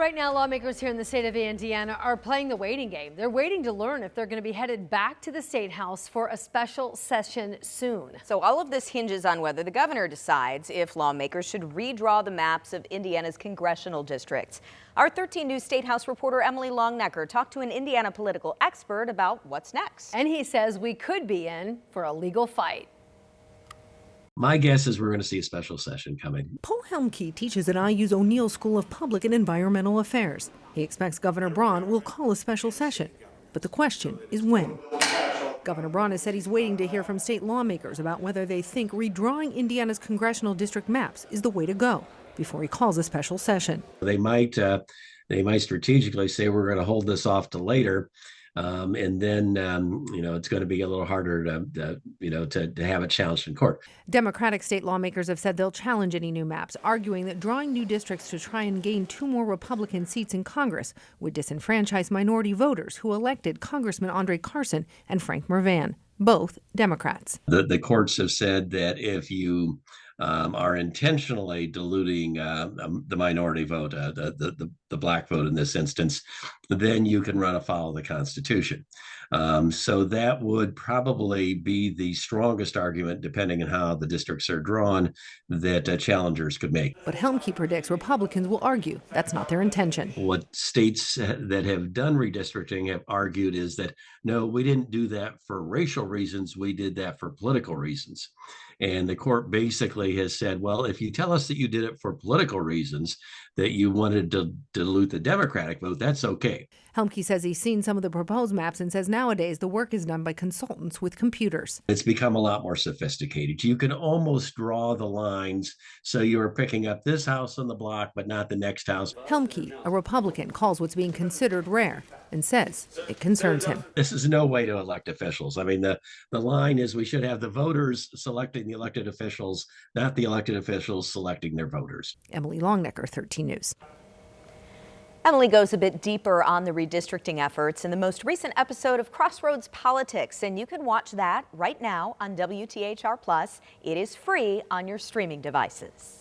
Right now, lawmakers here in the state of Indiana are playing the waiting game. They're waiting to learn if they're going to be headed back to the State House for a special session soon. So all of this hinges on whether the governor decides if lawmakers should redraw the maps of Indiana's congressional districts. Our 13 News State House reporter Emily Longnecker talked to an Indiana political expert about what's next. And he says we could be in for a legal fight. My guess is we're going to see a special session coming. Paul Helmke teaches at IU's O'Neill School of Public and Environmental Affairs. He expects Governor Braun will call a special session. But the question is when. Governor Braun has said he's waiting to hear from state lawmakers about whether they think redrawing Indiana's congressional district maps is the way to go before he calls a special session. They might strategically say we're going to hold this off to later. And then, it's going to be a little harder to have it challenged in court. Democratic state lawmakers have said they'll challenge any new maps, arguing that drawing new districts to try and gain 2 more Republican seats in Congress would disenfranchise minority voters who elected Congressman Andre Carson and Frank Mervan, both Democrats. The courts have said that if you are intentionally diluting the minority vote, the black vote in this instance, then you can run afoul of the Constitution. So that would probably be the strongest argument, depending on how the districts are drawn, that challengers could make. But Helmke predicts Republicans will argue that's not their intention. What states that have done redistricting have argued is that, no, we didn't do that for racial reasons, we did that for political reasons. And the court basically has said, well, if you tell us that you did it for political reasons, that you wanted to dilute the Democratic vote, that's okay. Helmke says he's seen some of the proposed maps and says nowadays the work is done by consultants with computers. It's become a lot more sophisticated. You can almost draw the lines so you're picking up this house on the block, but not the next house. Helmke, a Republican, calls what's being considered rare and says it concerns him. This is no way to elect officials. I mean, the line is we should have the voters selecting the elected officials, not the elected officials selecting their voters. Emily Longnecker, 13 News. Emily goes a bit deeper on the redistricting efforts in the most recent episode of Crossroads Politics, and you can watch that right now on WTHR Plus. It is free on your streaming devices.